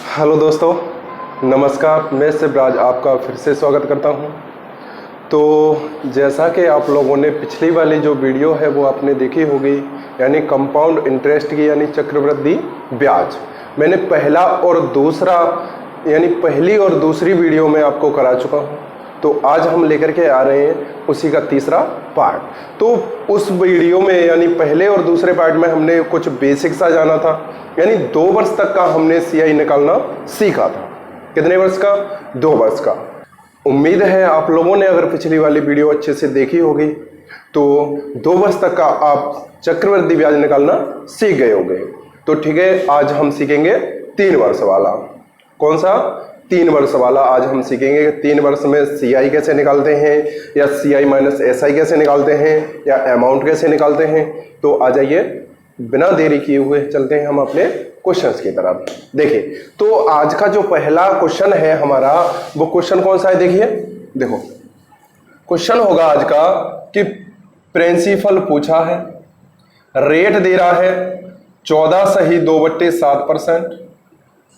Hello दोस्तों, नमस्कार। मैं शिवराज आपका फिर से स्वागत करता हूं। तो जैसा कि आप लोगों ने पिछली वाली जो वीडियो है वो आपने देखी होगी, यानी कंपाउंड इंटरेस्ट की यानी चक्रवृद्धि ब्याज, मैंने पहला और दूसरा यानी पहली और दूसरी वीडियो में आपको करा चुका हूं। तो आज हम लेकर के आ रहे हैं उसी का तीसरा पार्ट। तो उस वीडियो में यानी पहले और दूसरे पार्ट में हमने कुछ बेसिक सा जाना था, यानी 2 वर्ष तक का हमने सीआई निकालना सीखा था। कितने वर्ष का? 2 वर्ष का। उम्मीद है आप लोगों ने अगर पिछली वाली वीडियो अच्छे से देखी होगी तो 2 वर्ष तक का आप चक्रवृद्धि ब्याज निकालना सीख गए होंगे। तो ठीक है, आज हम सीखेंगे 3 वर्ष वाला। कौन सा? 3 वर्ष वाला। आज हम सीखेंगे कि 3 वर्ष में सीआई कैसे निकालते हैं, या सीआई माइनस एसआई कैसे निकालते हैं, या अमाउंट कैसे निकालते हैं। तो आ जाइए, बिना देरी किए हुए चलते हैं हम अपने क्वेश्चंस की तरफ। देखिए, तो आज का जो पहला क्वेश्चन है हमारा, वो क्वेश्चन कौन सा है? देखिए, देखो क्वेश्चन होगा आज का कि प्रिंसिपल पूछा है, रेट दे रहा है 14.2/7%,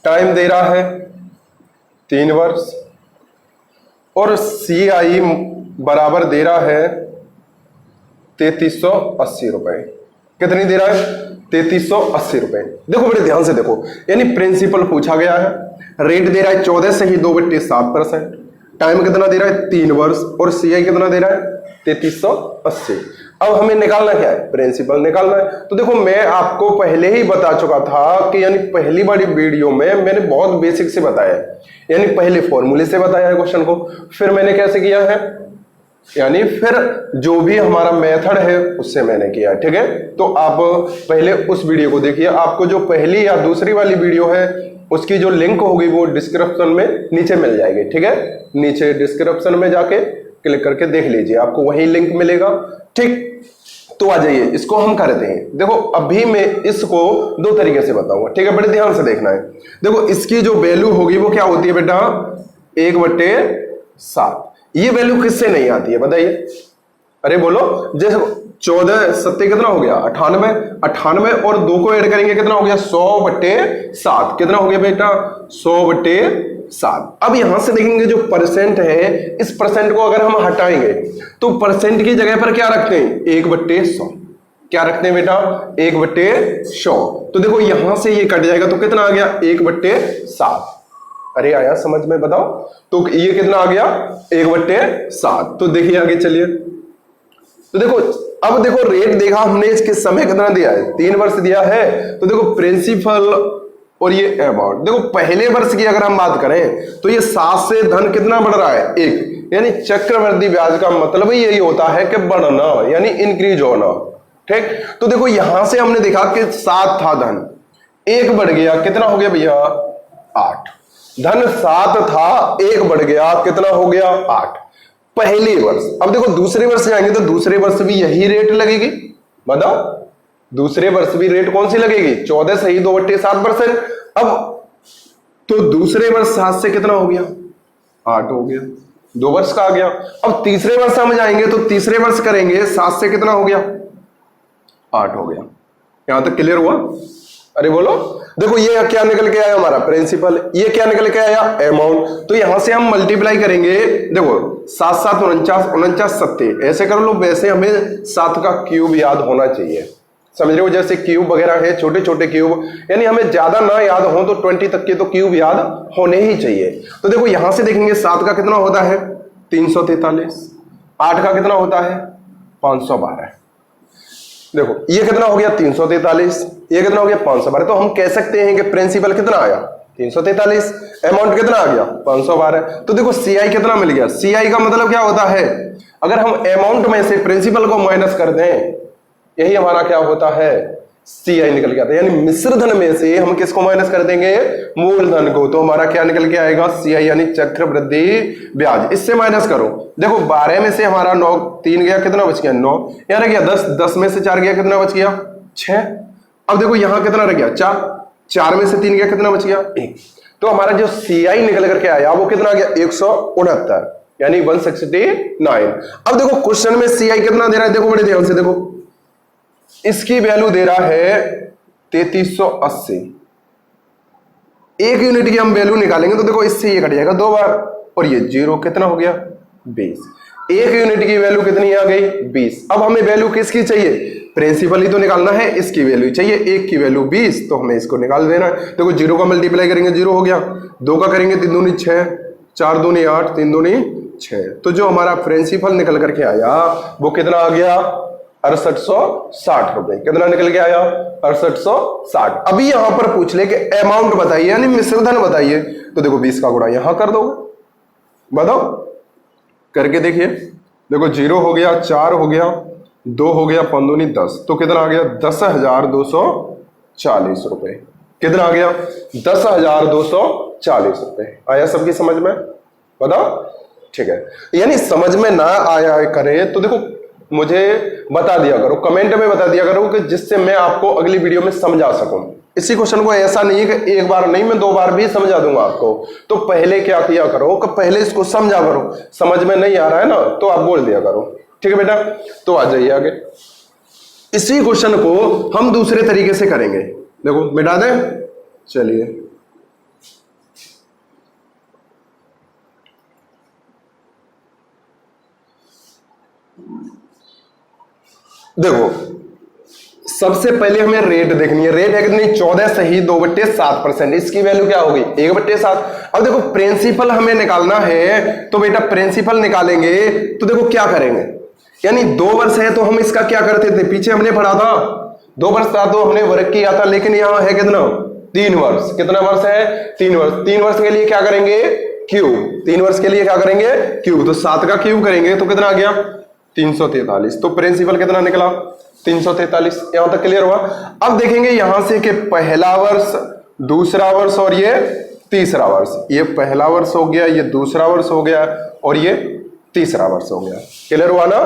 टाइम दे रहा है 3 वर्ष, और सीआई बराबर दे रहा है 3380 रुपए। कितनी दे रहा है? 3380 रुपए। देखो बड़े ध्यान से देखो, यानी प्रिंसिपल पूछा गया है, रेट दे रहा है 14.2/7%, टाइम कितना दे रहा है? 3 वर्ष, और सीआई कितना दे रहा है? 3380। अब हमें निकालना क्या है? प्रिंसिपल निकालना है। तो देखो, मैं आपको पहले ही बता चुका था कि यानी पहली वाली वीडियो में मैंने बहुत बेसिक से बताया, यानी पहले फॉर्मूले से बताया है क्वेश्चन को, फिर मैंने कैसे किया है, यानी फिर जो भी हमारा मेथड है उससे मैंने किया। ठीक है, तो आप पहले उस वीडियो को देखिए। आपको जो पहली या दूसरी वाली वीडियो है उसकी जो लिंक होगी वो डिस्क्रिप्शन में नीचे मिल जाएगी। ठीक है, नीचे डिस्क्रिप्शन में जाके क्लिक करके देख लीजिए, आपको वही लिंक मिलेगा। ठीक, तो आ जाइए, इसको हम करते हैं। देखो, अभी मैं इसको 2 तरीके से बताऊंगा। ठीक है, बड़े ध्यान से देखना है। देखो, इसकी जो वैल्यू होगी वो क्या होती है बेटा? 1/7। ये वैल्यू किससे नहीं आती है बताइए? अरे बोलो। जैसे 14 सत्ते कितना हो गया? 98। 98 और 2 को ऐड करेंगे कितना हो गया? 100/7। कितना हो गया बेटा? 100/7। अब यहां से देखेंगे जो परसेंट है, इस परसेंट को अगर हम हटाएंगे तो परसेंट की जगह पर क्या रखते हैं? 1/100। क्या रखते हैं बेटा? 1/100। तो देखो, यहां से ये कट जाएगा तो कितना आ गया? 1/7। अरे आया समझ में? बताओ। तो ये कितना आ गया? 1/7। तो देखिए आगे चलिए। तो देखो, अब देखो रेट देखा हमने, इसके समय कितना दिया है? 3 वर्ष दिया है। तो देखो, प्रिंसिपल और ये अमाउंट, देखो पहले वर्ष की अगर हम बात करें तो ये 7 से धन कितना बढ़ रहा है? 1। यानी चक्रवृद्धि ब्याज का मतलब ही यही होता है कि बढ़ना, यानी इंक्रीज होना। ठीक, तो देखो यहां से हमने देखा कि 7 था धन, 1 बढ़ गया, कितना हो गया भैया? 8। धन 7 था, 1 बढ़ गया, कितना हो गया? 8। पहले वर्ष। अब देखो दूसरे वर्ष जाएंगे तो दूसरे वर्ष भी यही रेट लगेगी। बताओ, दूसरे वर्ष भी रेट कौन सी लगेगी? 14.2/7%। अब तो दूसरे वर्ष 7 से कितना हो गया? 8 हो गया, 2 वर्ष का आ गया। अब तीसरे वर्ष हम जाएंगे तो तीसरे वर्ष करेंगे, 7 से कितना हो गया? 8 हो गया। यहां तक क्लियर हुआ? अरे बोलो। देखो, ये क्या निकल के आया हमारा? प्रिंसिपल। ये क्या निकल के आया? अमाउंट। तो यहां से हम मल्टीप्लाई करेंगे। देखो, 7 7 49, 49 सत्ते, ऐसे कर लो। वैसे हमें 7 का क्यूब याद होना चाहिए, समझ रहे हो? जैसे क्यूब वगैरह है, छोटे छोटे क्यूब, यानी हमें ज्यादा ना याद हो तो 20 तक के तो क्यूब याद होने ही चाहिए। तो देखो, यहां से देखेंगे 7 का कितना होता है? 343। 8 का कितना होता है? 512। देखो, ये कितना हो गया? 343। ये कितना हो गया? 512। तो हम कह सकते हैं कि प्रिंसिपल कितना आया? 343। अमाउंट कितना आ गया? 512। तो देखो, सीआई कितना मिल गया? सीआई का मतलब क्या होता है? अगर हम अमाउंट में से प्रिंसिपल को माइनस कर दें, यही हमारा क्या होता है? सीआई निकल के आता है। यानी मिश्र धन में से हम किसको माइनस कर देंगे? मूलधन को। तो हमारा क्या निकल के आएगा? सीआई, यानी चक्रवृद्धि ब्याज। इससे माइनस करो। देखो, 12 में से हमारा 9, 3 गया, कितना बच गया? 9। यहां रह गया 10, 10 में से 4 गया, कितना बच गया? 6। अब देखो यहां कितना रह गया? 4। 4 में से 3 गया, कितना बच गया? 1। तो हमारा जो सीआई निकल करके आया वो कितना आ गया? 169, यानी 169। अब देखो क्वेश्चन में सीआई कितना दे रहा है? देखो बड़े ध्यान से देखो, इसकी वैल्यू दे रहा है 3380, 1 यूनिट की हम वैल्यू निकालेंगे तो देखो इससे ये कट जाएगा 2 बार, और ये 0 कितना हो गया 20। 1 यूनिट की वैल्यू कितनी आ गई 20। अब हमें वैल्यू किसकी चाहिए, प्रिंसिपल ही तो निकालना है, इसकी वैल्यू चाहिए। 1 की वैल्यू 20, तो हमें इसको निकाल देना है। देखो 0 का मल्टीप्लाई करेंगे 0 हो गया, 2 का करेंगे 3 दूनी 6, 4 दूनी 8, 3 दूनी 6। तो जो हमारा प्रिंसिपल निकल करके आया वो कितना आ गया 6860 रुपए। कितना निकल के आया 6860। अभी यहां पर पूछ ले कि अमाउंट बताइए यानी मिश्रधन बताइए, तो देखो 20 का गुणा यहां कर दो, बताओ करके देखिए। देखो 0 हो गया, 4 हो गया, 2 हो गया, 5 दूनी 10, तो कितना आ गया 10,240 रुपए। कितना आ गया 10,240 रुपए। आया सबकी समझ में, बताओ ठीक है। यानी समझ में ना आया करे तो देखो मुझे बता दिया करो, कमेंट में बता दिया करो, कि जिससे मैं आपको अगली वीडियो में समझा सकूं। इसी क्वेश्चन को ऐसा नहीं है कि एक बार नहीं मैं 2 बार भी समझा दूंगा आपको। तो पहले क्या किया करो कि पहले इसको समझा करो, समझ में नहीं आ रहा है ना तो आप बोल दिया करो, ठीक है बेटा। तो आ जाइए आगे। इसी क्वेश्चन को हम दूसरे तरीके से करेंगे। देखो मिटा दें, चलिए देखो सबसे पहले हमें रेट देखनी है। रेट है कितनी 14 सही 2/7%। इसकी वैल्यू क्या होगी 1/7। अब देखो प्रिंसिपल हमें निकालना है, तो बेटा प्रिंसिपल निकालेंगे तो देखो क्या करेंगे, यानी 2 वर्ष है तो हम इसका क्या करते थे, पीछे हमने पढ़ा था 2 वर्ष था तो हमने वर्ग किया था, लेकिन यहां है कितना 3 वर्ष। कितना वर्ष है 3 वर्ष। 3 वर्ष के लिए क्या करेंगे क्यूब। 3 वर्ष के लिए क्या करेंगे क्यूब, तो 7 का क्यूब करेंगे तो कितना आ गया 343। तो प्रिंसिपल कितना निकला 343। यहां तक क्लियर हुआ। अब देखेंगे यहां से कि पहला वर्ष, दूसरा वर्ष और ये तीसरा वर्ष। ये पहला वर्ष हो गया, ये दूसरा वर्ष हो गया और ये तीसरा वर्ष हो गया। क्लियर हुआ ना।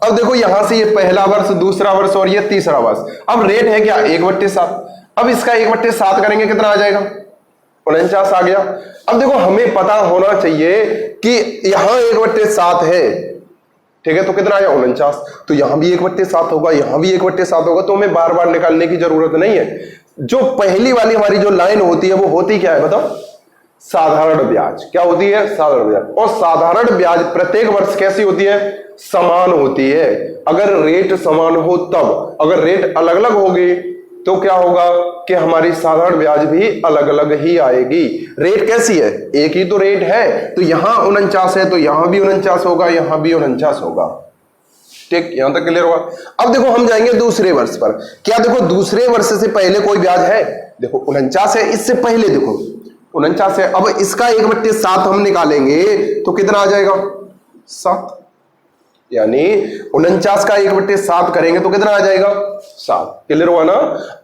अब देखो यहां से ये पहला वर्ष, दूसरा वर्ष और ये तीसरा वर्ष। अब रेट है क्या 1/7। अब इसका 1/7 करेंगे कितना आ जाएगा 49 आ गया। अब देखो हमें पता होना चाहिए कि यहां 1/7 है, ठीक है, तो कितना आया 49। तो यहां भी 1/7 होगा, यहां भी 1/7 होगा, तो हमें बार बार निकालने की जरूरत नहीं है। जो पहली वाली हमारी जो लाइन होती है वो होती क्या है बताओ, साधारण ब्याज। क्या होती है साधारण ब्याज। और साधारण ब्याज प्रत्येक वर्ष कैसी होती है समान होती है। अगर रेट समान हो तब, अगर रेट अलग अलग होगी तो क्या होगा कि हमारी साधारण ब्याज भी अलग अलग ही आएगी। रेट कैसी है एक ही तो रेट है, तो यहां 49 है तो यहां भी 49 होगा, यहां भी 49 होगा। ठीक, यहां तक क्लियर हुआ। अब देखो हम जाएंगे दूसरे वर्ष पर। क्या देखो दूसरे वर्ष से पहले कोई ब्याज है, देखो 49 है, इससे पहले देखो 49 है। अब इसका 1/7 हम निकालेंगे तो कितना आ जाएगा 7, यानी 49 का 1/7 करेंगे तो कितना आ जाएगा 7। क्लियर हुआ ना।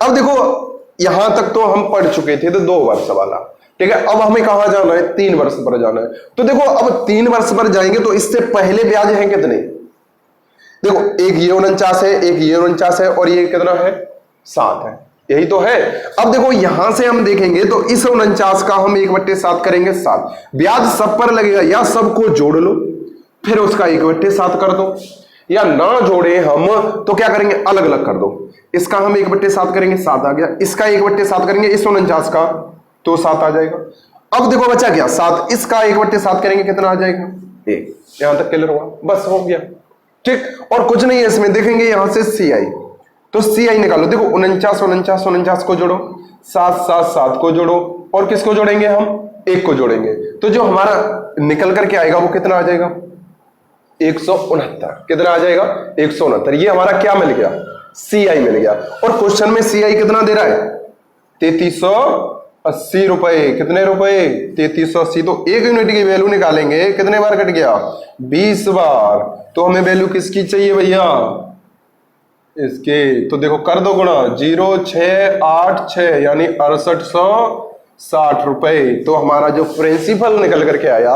अब देखो यहां तक तो हम पढ़ चुके थे, तो 2 वर्ष वाला, ठीक है। अब हमें कहां जाना है 3 वर्ष पर जाना है। तो देखो अब 3 वर्ष पर जाएंगे तो इससे पहले ब्याज है कितने, देखो एक ये 49 है, एक ये 49 है और ये कितना है 7 है, यही तो है। अब देखो यहां से हम देखेंगे तो इस 49 का हम 1/7 करेंगे 7, ब्याज सब पर लगेगा, या सबको जोड़ लो फिर उसका 1/7 कर दो, या ना जोड़े हम तो क्या करेंगे अलग अलग कर दो। इसका हम 1/7 करेंगे 7 आ गया, इसका 1/7 करेंगे इस 49 का तो 7 आ जाएगा। अब देखो बचा क्या 7, इसका 1/7 करेंगे कितना आ जाएगा 1। यहां तक क्लियर हुआ, बस हो गया। ठीक, और कुछ नहीं है इसमें। देखेंगे यहां से CI, तो CI निकालो। देखो 49 49 49 को जोड़ो, 7 7 7 को जोड़ो, और किसको जोड़ेंगे हम 1 को जोड़ेंगे, तो जो हमारा निकल करके आएगा वो कितना आ जाएगा 169। कितना आ जाएगा 169। ये हमारा क्या मिल गया CI मिल गया। और क्वेश्चन में CI कितना दे रहा है 3380 रुपए। कितने रुपए 3380। तो 1 यूनिट की वैल्यू निकालेंगे कितने बार कट गया 20 बार। तो हमें वैल्यू किसकी चाहिए भैया इसके, तो देखो कर दो गुणा 0686 यानी 6860 रुपए। तो हमारा जो प्रिंसिपल निकल करके आया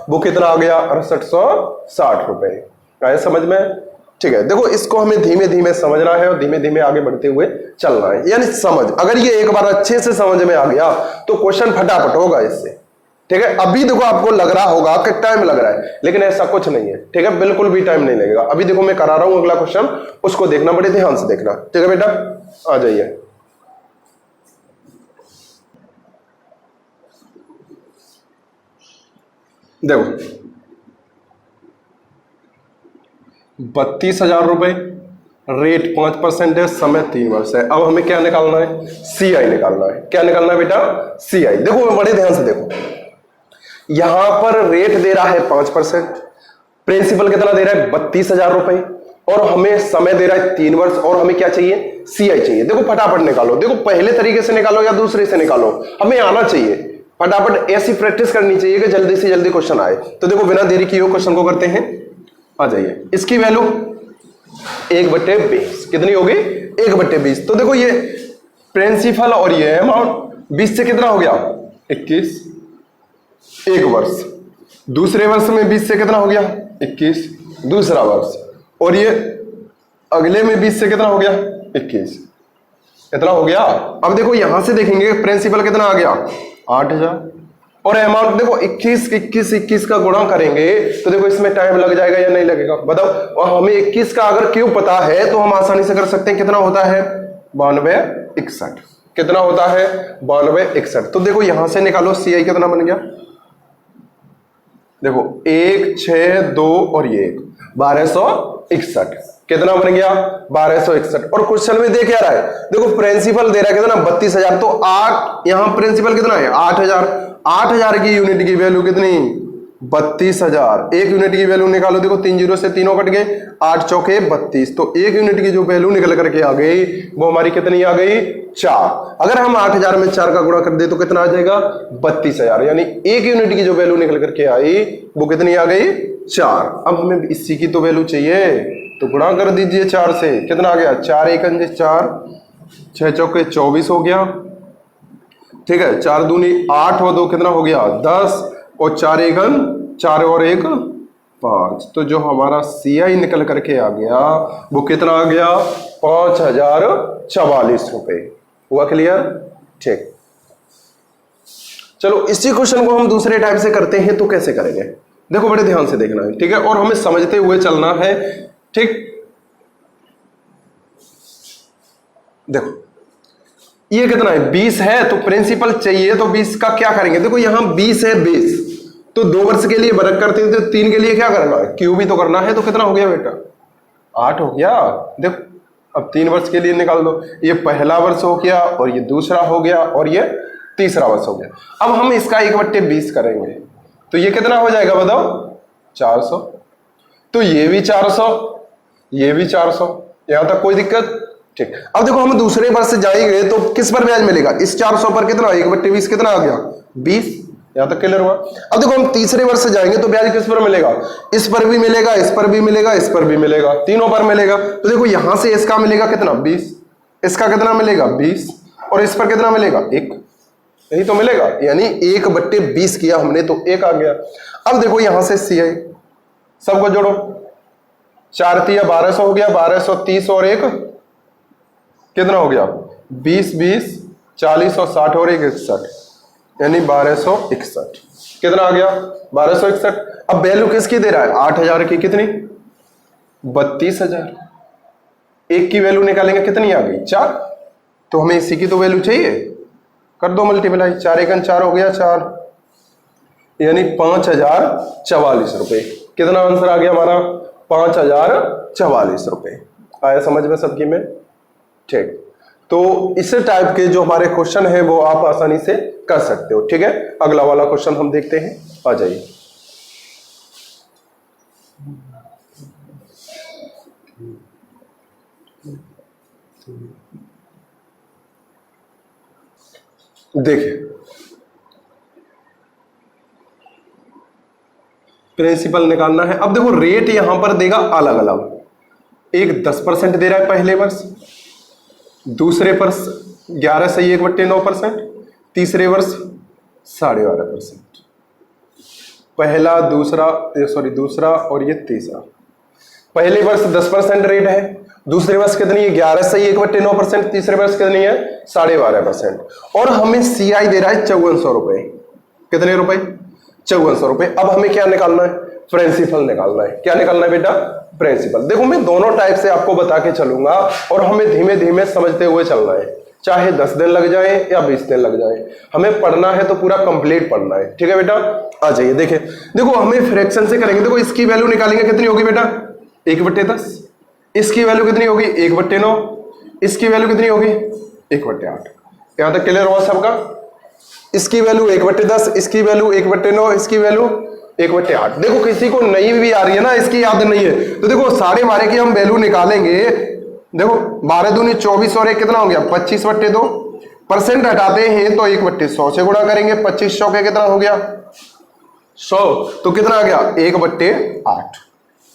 वो कितना आ गया 6860 रुपए। आया समझ में। ठीक है, देखो इसको हमें धीमे धीमे समझना है और धीमे धीमे आगे बढ़ते हुए चलना है। यानी समझ, अगर ये एक बार अच्छे से समझ में आ गया तो क्वेश्चन फटाफट होगा इससे। ठीक है, अभी देखो आपको लग रहा होगा कि टाइम लग रहा है, लेकिन ऐसा कुछ नहीं है। ठीक है, बिल्कुल भी टाइम नहीं लगेगा। अभी देखो मैं करा रहा हूं अगला क्वेश्चन, उसको देखना बड़े ध्यान से देखना। ठीक है बेटा, आ जाइए। देखो 32,000 रुपए, रेट 5% है, समय 3 वर्ष है। अब हमें क्या निकालना है? CI निकालना है। क्या निकालना है बेटा? CI। देखो बड़े ध्यान से देखो, यहां पर रेट दे रहा है 5%, प्रिंसिपल कितना दे रहा है? 32,000 रुपए, और हमें समय दे रहा है 3 वर्ष, और हमें क्या चाहिए? CI चाहिए। देखो फटाफट निकालो, देखो पहले तरीके से निकालो या दूसरे से निकालो, हमें आना चाहिए। फटाफट ऐसी प्रैक्टिस करनी चाहिए कि जल्दी से जल्दी क्वेश्चन आए। तो देखो बिना देरी किए क्वेश्चन को करते हैं। आ जाइए, इसकी वैल्यू 1/20 कितनी होगी? 1/20। तो देखो ये प्रिंसिपल और ये अमाउंट 20 से कितना हो गया? 21। एक वर्ष, दूसरे वर्ष में 20 से कितना हो गया? 21 दूसरा वर्ष, और ये अगले में 20 से कितना हो गया? 21। कितना हो गया? अब देखो यहां से देखेंगे प्रिंसिपल कितना आ गया? 8,000, और अमाउंट देखो 21 का गुणा करेंगे तो देखो इसमें टाइम लग जाएगा या नहीं लगेगा? बताओ। और हमें 21 का अगर क्यों पता है तो हम आसानी से कर सकते हैं। कितना होता है? 9261। कितना होता है? 9261। तो देखो यहां से निकालो CI कितना बन गया। देखो 1, 6, 2 और ये 1, 1261। कितना बन गया? 1261। और क्वेश्चन में दे क्या रहा है? देखो प्रिंसिपल दे रहा है कितना? 32,000। तो 8, यहां प्रिंसिपल कितना है? 8,000। 8,000 की यूनिट की वैल्यू कितनी? 32,000। एक यूनिट की वैल्यू निकालो, देखो 3 0 से 3 कट गए, 8 चौके 32। तो एक यूनिट की जो वैल्यू निकल करके आ गई वो हमारी कितनी आ गई? 4। अगर हम 8,000 में 4 का गुणा कर दे तो कितना आ जाएगा? 32,000। यानी एक यूनिट की जो वैल्यू निकल करके आई वो कितनी आ गई? 4। अब हमें इसी की तो वैल्यू चाहिए, तो गुणा कर दीजिए 4 से। कितना आ गया? 4 1 4, 6 चौके 24 हो गया। ठीक है, 4 दूनी 8 और 2 कितना हो गया? 10, और 4 1 4 और 1 5। तो जो हमारा CI निकल करके आ गया वो कितना आ गया? 5,044 रुपए। हुआ क्लियर? ठीक। चलो इसी क्वेश्चन को हम दूसरे टाइप से करते हैं, तो कैसे करेंगे? देखो बड़े ध्यान से देखना है, ठीक है, और हमें समझते हुए चलना है। ठीक, देखो ये कितना है? 20 है, तो प्रिंसिपल चाहिए, तो 20 का क्या करेंगे? देखो यहां 20 है बेस, तो 2 वर्ष के लिए वर्ग करते हैं, तो 3 के लिए क्या करना है? क्यू भी तो करना है। तो कितना हो गया बेटा? 8 हो गया। देखो अब 3 वर्ष के लिए निकाल दो, ये पहला वर्ष हो गया, और ये दूसरा हो गया, और ये तीसरा वर्ष हो गया। अब हम इसका 1/20 करेंगे, तो ये कितना हो जाएगा बताओ? 400। तो ये भी 400, ये भी 400, यहां तक कोई दिक्कत? ठीक। अब देखो हम दूसरे वर्ष जाएंगे तो किस पर ब्याज मिलेगा? इस 400 पर कितना? 1/20 कितना आ गया? 20। यहां तक क्लियर हुआ? अब देखो हम तीसरे वर्ष जाएंगे तो ब्याज किस पर मिलेगा? इस पर भी मिलेगा, इस पर भी मिलेगा, इस पर भी मिलेगा, तीनों पर मिलेगा। तो देखो यहां से इसका मिलेगा कितना? 20, इसका कितना मिलेगा? 20, और इस पर कितना मिलेगा? 1। यही तो मिलेगा, यानी 1/20 किया हमने तो 1 आ गया। अब देखो यहां से CI सबको जोड़ो, 4 3 1200 हो गया, 1230 और 1 कितना हो गया? 20 20 40 और 60 और 1 61, यानी 1261। कितना आ गया? 1261। अब वैल्यू किसकी दे रहा है? 8,000 की। कितनी? 32,000। एक की वैल्यू निकालेंगे, कितनी आ गई? 4। तो हमें इसी की तो वैल्यू चाहिए, कर दो मल्टीप्लाई। 4 1 4 हो गया 4, यानी 5,044 रुपए। कितना आंसर आ गया हमारा? 5,044 रुपए। आया समझ में सबकी में? ठीक। तो इस टाइप के जो हमारे क्वेश्चन है वो आप आसानी से कर सकते हो। ठीक है, अगला वाला क्वेश्चन हम देखते हैं। आ जाइए। देखिए प्रिंसिपल निकालना है। अब देखो रेट यहां पर देगा अलग अलग, एक 10% दे रहा है पहले वर्ष, दूसरे वर्ष 11 से 1/9%, तीसरे वर्ष 12.5%। पहला दूसरा और ये तीसरा। पहले वर्ष 10% रेट है, दूसरे वर्ष कितनी है? 11 से 1/9%, तीसरे वर्ष कितनी है? 12.5%। और हमें CI दे रहा है 5400 रुपए। कितने रुपए? 5400 रुपए। अब हमें क्या निकालना है? प्रिंसिपल निकालना है। क्या निकालना है बेटा? प्रिंसिपल। देखो मैं दोनों टाइप से आपको बता के चलूंगा और हमें धीमे धीमे समझते हुए चलना है। चाहे 10 दिन लग जाए या 20 दिन लग जाए, हमें पढ़ना है तो पूरा कंप्लीट पढ़ना है। ठीक है बेटा, आ जाइए। देखिए देखो हमें फ्रैक्शन से करेंगे। देखो इसकी वैल्यू निकालेंगे, कितनी होगी बेटा 1/10। इसकी वैल्यू कितनी होगी 1/9। इसकी वैल्यू कितनी होगी 1/8। यहां तक क्लियर हुआ सबका? इसकी वैल्यू 1/10, इसकी वैल्यू 1/9, इसकी वैल्यू 1/8। देखो किसी को नहीं भी आ रही है ना, इसकी याद नहीं है, तो देखो सारे मारे की हम वैल्यू निकालेंगे। देखो 12 दूनी 24 और 1 कितना हो गया 25/2। परसेंट हटाते हैं तो 1/100 से गुणा करेंगे। 25 100 कितना हो गया 100, तो कितना आ गया 1/8।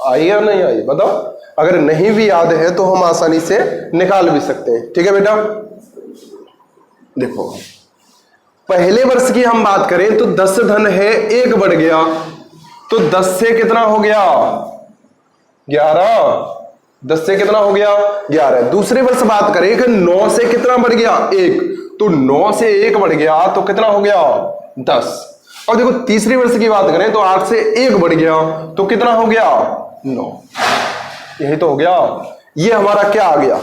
आई या नहीं आई बताओ? अगर नहीं भी याद है तो हम आसानी से निकाल भी सकते हैं। ठीक है बेटा, देखो पहले वर्ष की हम बात करें तो 10 धन है 1 बढ़ गया, तो 10 से कितना हो गया 11। 10 से कितना हो गया 11। दूसरे वर्ष बात करें कि 9 से कितना बढ़ गया 1, तो 9 से 1 बढ़ गया तो कितना हो गया 10। और देखो तीसरे वर्ष की बात करें तो 8 से 1 बढ़ गया तो कितना हो गया 9। यही तो हो गया। ये हमारा क्या आ गया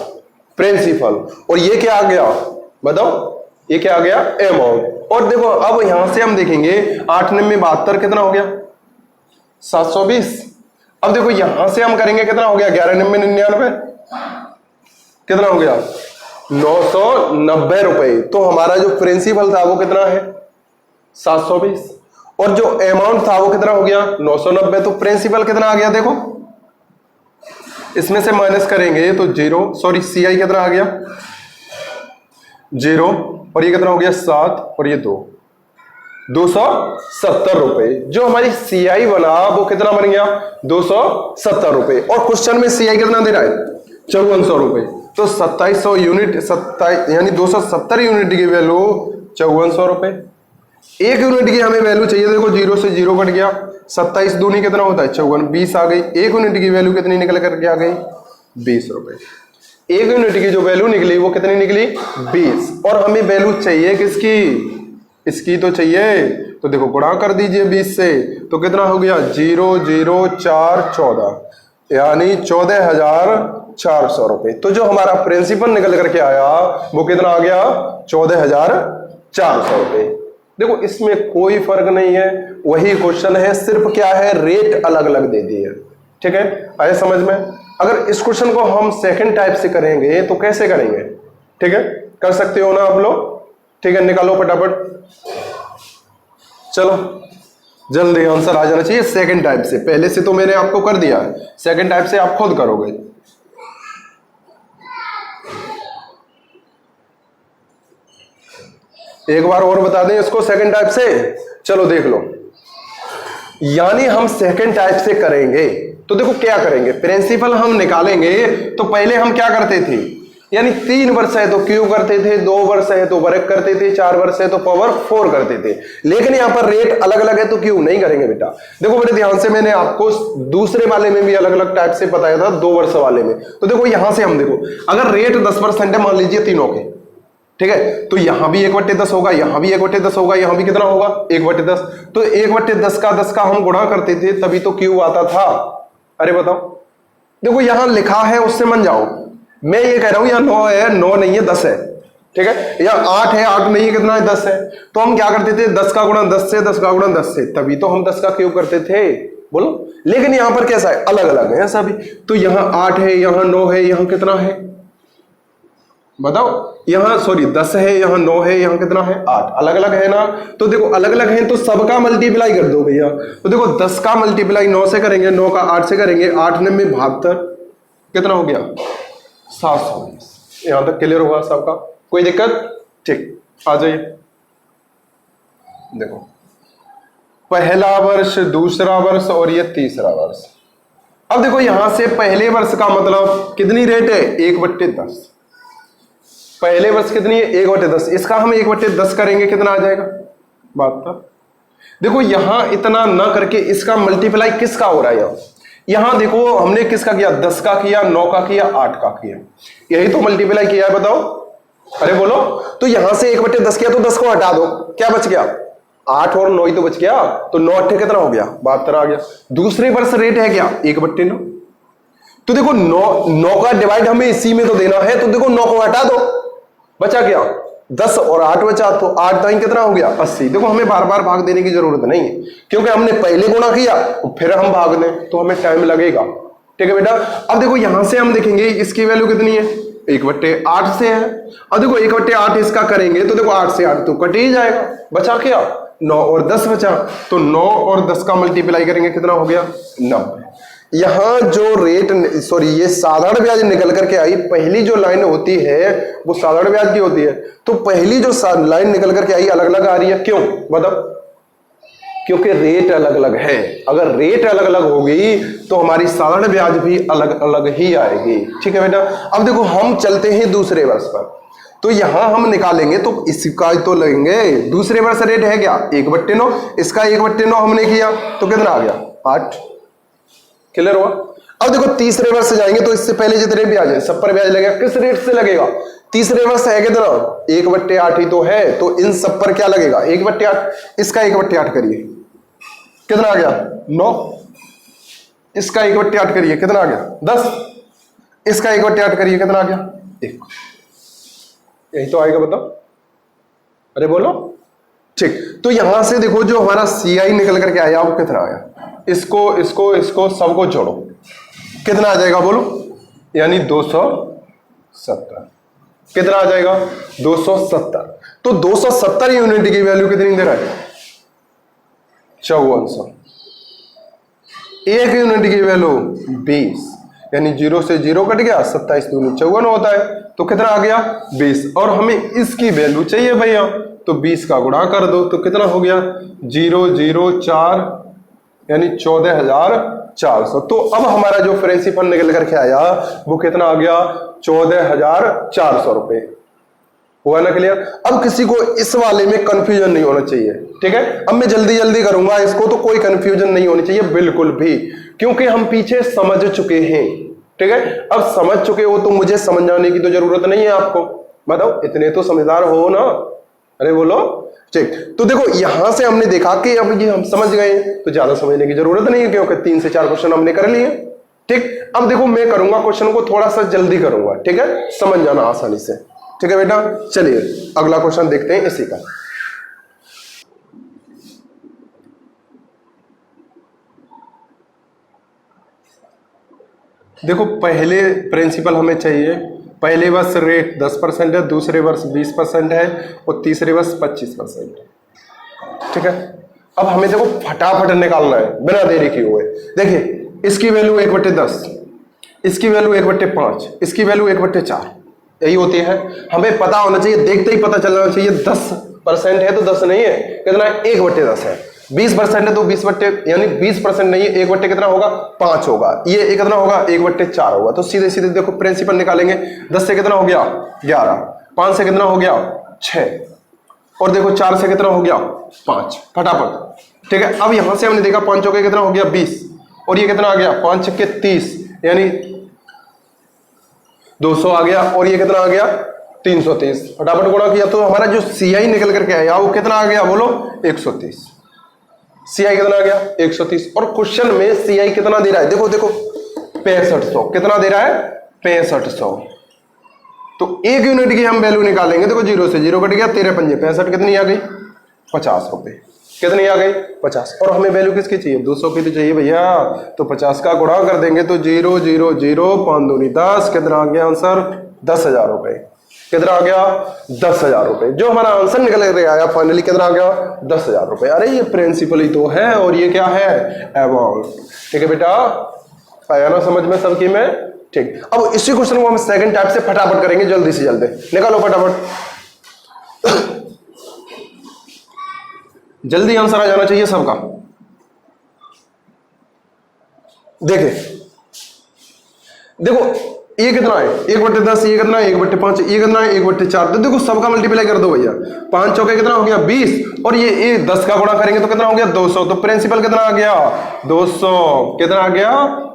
प्रिंसिपल, और ये क्या आ गया बताओ? ये क्या आ गया अमाउंट। और देखो अब यहां से हम देखेंगे 8 9 72 कितना हो गया 720। अब देखो यहां से हम करेंगे कितना हो गया 11 9 99 कितना हो गया 990 रुपए। तो हमारा जो प्रिंसिपल था वो कितना है 720, और जो अमाउंट था वो कितना हो गया 990। तो प्रिंसिपल कितना आ गया देखो, इसमें से माइनस करेंगे तो 0, सॉरी CI कितना आ गया 0, और ये कितना हो गया 7 और ये 270 रुपए। जो हमारी CI बना वो कितना बन गया 270 रुपए। और क्वेश्चन में CI कितना दे रहा है 5400 रुपए। तो 2700 यूनिट 27 यानी 270 यूनिट की वैल्यू 5400 रुपए। 1 यूनिट की हमें वैल्यू चाहिए। देखो 0 से 0 कट गया, 27 दूनी कितना होता है 54, 20 आ गई। 1 यूनिट की वैल्यू कितनी निकल करके आ गई 20 रुपए। 1 यूनिट की जो वैल्यू निकली वो कितनी निकली 20। और हमें वैल्यू चाहिए किसकी, इसकी तो चाहिए। तो देखो गुणा कर दीजिए 20 से, तो कितना हो गया 0 0 4 14 यानी 14,400 रुपए। तो जो हमारा प्रिंसिपल निकल करके आया वो कितना आ गया 14,400 रुपए। देखो इसमें कोई फर्क नहीं है, वही क्वेश्चन है, सिर्फ क्या है रेट अलग अलग दे दी है। ठीक है, आए समझ में? अगर इस क्वेश्चन को हम सेकंड टाइप से करेंगे तो कैसे करेंगे? ठीक है, कर सकते हो ना आप लोग? ठीक है, निकालो फटाफट, चलो जल्दी आंसर आ जाना चाहिए सेकंड टाइप से। पहले से तो मैंने आपको कर दिया है, सेकंड टाइप से आप खुद करोगे। एक बार और बता दें इसको सेकंड टाइप से, चलो देख लो। यानी हम सेकंड टाइप से करेंगे तो देखो क्या करेंगे, प्रिंसिपल हम निकालेंगे। तो पहले हम क्या करते थे, यानी 3 वर्ष है तो क्यूब करते थे, 2 वर्ष है तो वर्ग करते थे, 4 वर्ष है तो पावर 4 करते थे। लेकिन यहां पर रेट अलग अलग है तो क्यों नहीं करेंगे बेटा? देखो बड़े ध्यान से, मैंने आपको दूसरे वाले में भी अलग अलग टाइप से बताया था 2 वर्ष वाले में। तो देखो यहां से हम देखो, अगर रेट 10% है मान लीजिए तीनों के, ठीक है, तो यहां भी 1/10 होगा, यहां भी 1/10 होगा, यहां भी कितना होगा 1/10। तो 1/10 का हम गुणा करते थे तभी तो क्यूब आता था। अरे बताओ, देखो यहां लिखा है उससे मन जाओ। मैं ये कह रहा हूं यहां 9 है, 9 नहीं है 10 है, ठीक है, या 8 है, 8 नहीं है, कितना है 10 है। तो हम क्या करते थे 10 का गुणा 10 से, 10 का गुणा 10 से, तभी तो हम 10 का क्यूब करते थे। बोलो, लेकिन यहां पर कैसा है, अलग अलग है सभी। तो यहां 8 है, यहां 9 है, यहां कितना है बताओ, यहां सॉरी 10 है, यहां 9 है, यहां कितना है 8, अलग अलग है ना। तो देखो अलग अलग है तो सबका मल्टीप्लाई कर दो भैया। तो देखो 10 का मल्टीप्लाई 9 से करेंगे, 9 का 8 से करेंगे, 8 9 में 72, कितना हो गया 720। यहां तक क्लियर हुआ सबका, कोई दिक्कत? ठीक, आ जाइए। देखो पहला वर्ष, दूसरा वर्ष और ये तीसरा वर्ष। अब देखो यहां से पहले वर्ष का मतलब कितनी रेट है 1/10। पहले वर्ष कितनी है 1/10, इसका हम 1/10 करेंगे कितना आ जाएगा 72। देखो यहां इतना ना करके इसका मल्टीप्लाई किसका हो रहा है, यहां देखो हमने किसका किया 10 का किया, 9 का किया, 8 का किया, यही तो मल्टीप्लाई किया है बताओ। अरे बोलो, तो यहां से 1/10 किया तो 10 को हटा दो, क्या बच गया 8 और 9 ही तो बच गया। तो 9 8 कितना हो गया 72 आ गया। दूसरे वर्ष रेट है क्या 1/9। तो देखो 9 का डिवाइड हमें इसी में तो देना है, तो देखो 9 को हटा दो, बचा क्या 10 और 8 बचा, तो 8 दाई कितना हो गया 80। देखो हमें बार बार भाग देने की जरूरत नहीं है, क्योंकि हमने पहले गुणा किया फिर हम भाग दें तो हमें टाइम लगेगा। ठीक है बेटा, अब देखो यहां से हम देखेंगे इसकी वैल्यू कितनी है 1/8 से है। अब देखो 1/8 इसका करेंगे तो देखो 8 से 8 तो कट ही जाएगा, बचा क्या 9 और 10 बचा, तो 9 और 10 का मल्टीप्लाई करेंगे कितना हो गया 90। यहां जो रेट सॉरी ये साधारण ब्याज निकल करके आई, पहली जो लाइन होती है वो साधारण ब्याज की होती है, तो पहली जो लाइन निकल करके आई अलग अलग आ रही है, क्यों मतलब क्योंकि रेट अलग अलग है। अगर रेट अलग अलग होगी तो हमारी साधारण ब्याज भी अलग अलग ही आएगी। ठीक है बेटा, अब देखो हम चलते हैं दूसरे वर्ष पर, तो यहां हम निकालेंगे तो इसका तो लेंगे दूसरे वर्ष रेट है क्या 1/9, इसका 1/9 हमने किया तो कितना आ गया 8। क्लियर हुआ। अब देखो तीसरे वर्ष जाएंगे तो इससे पहले जितने ब्याज है सब पर ब्याज लगेगा, किस रेट से लगेगा तीसरे वर्ष है कितना 1/8 ही तो है, तो इन सब पर क्या लगेगा 1/8। इसका 1/8 करिए कितना आ गया 9, इसका 1/8 करिए कितना आ गया 10, इसका 1/8 करिए कितना आ गया 1। यही तो आएगा बताओ, अरे बोलो। ठीक, तो यहां से देखो जो हमारा CI निकल करके आया वो कितना आया, इसको इसको इसको सबको जोड़ो कितना आ जाएगा बोलो, यानी 270। कितना आ जाएगा 270। तो 270 यूनिट की वैल्यू कितनी दे रहा है 5400। एक यूनिट की वैल्यू 20, यानी 0 से 0 कट गया, 27 दूनी 54 होता है, तो कितना आ गया 20। और हमें इसकी वैल्यू चाहिए भैया, तो 20 का गुणा कर दो तो कितना हो गया 004, यानी 14,400। तो अब हमारा जो प्रिंसिपल निकल करके आया वो कितना आ गया 14,400 रुपए। हुआ ना क्लियर। अब किसी को इस वाले में कंफ्यूजन नहीं होना चाहिए। ठीक है, अब मैं जल्दी जल्दी करूंगा इसको, तो कोई कंफ्यूजन नहीं होनी चाहिए बिल्कुल भी, क्योंकि हम पीछे समझ चुके हैं। ठीक है, अब समझ चुके हो तो मुझे समझाने की तो जरूरत नहीं है आपको, बताओ इतने तो समझदार हो ना, अरे बोलो। ठीक, तो देखो यहां से हमने देखा कि अब ये हम समझ गए तो ज्यादा समझने की जरूरत नहीं है, क्योंकि 3 से 4 क्वेश्चन हमने कर लिए। ठीक, अब देखो मैं करूंगा क्वेश्चन को थोड़ा सा जल्दी करूंगा, ठीक है, समझ जाना आसानी से। ठीक है बेटा, चलिए अगला क्वेश्चन देखते हैं इसी का। देखो पहले प्रिंसिपल हमें चाहिए, पहले वर्ष रेट 10% है, दूसरे वर्ष 20% है और तीसरे वर्ष 25% है। ठीक है, अब हमें देखो फटाफट निकालना है बिना देरी किए हुए। देखिए इसकी वैल्यू 1/10, इसकी वैल्यू 1/5, इसकी वैल्यू 1/4 यही होती है। हमें पता होना चाहिए, देखते ही पता चलना चाहिए 10% है तो 10 नहीं है, कितना है 1/10 है। 20% है तो 20 यानी 20% नहीं है, 1 कितना होगा 5 होगा, ये कितना होगा 1/4 होगा। तो सीधे सीधे देखो प्रिंसिपल निकालेंगे, 10 से कितना हो गया 11, 5 से कितना हो गया 6, और देखो 4 से कितना हो गया 5, फटाफट। ठीक है, अब यहां से हमने देखा 5 के कितना हो गया 20, और ये कितना आ गया 5 के 30, यानी 200 आ गया, और ये कितना आ गया 330। फटाफट गुणा किया तो हमारा जो CI निकल करके आया वो कितना आ गया बोलो 130। CI कितना आ गया 130, और क्वेश्चन में CI कितना दे रहा है, देखो देखो 6500, कितना दे रहा है 6500। तो एक यूनिट की हम वैल्यू निकालेंगे, देखो 0 से 0 कट गया, 13 पंजे 65, कितनी आ गई 50 रुपए, कितनी आ गई 50। और हमें वैल्यू किसकी चाहिए 200 की तो चाहिए भैया, तो 50 का गुणा कर देंगे तो 0 0 0 5 दूनी 10, कितना आ गया आंसर 10,000 रुपए। कितना आ गया 10,000 रुपए। जो हमारा आंसर निकल कर आया फाइनली कितना आ गया 10,000 रुपए। अरे ये प्रिंसिपल ही तो है, और ये क्या है अमाउंट। ठीक है बेटा, आया ना समझ में सबकी में। ठीक, अब इसी क्वेश्चन को हम सेकंड टाइप से फटाफट करेंगे, जल्दी से जल्दी निकालो फटाफट। जल्दी आंसर आ जाना चाहिए सबका। देखो ये कितना है 1/10, ये कितना है 1/5, ये कितना है 1/4। तो देखो सबका मल्टीप्लाई कर दो भैया, 5 चौके कितना हो गया 20, और ये 10 का गुणा करेंगे तो कितना हो गया 200। तो प्रिंसिपल कितना आ गया 200, कितना आ गया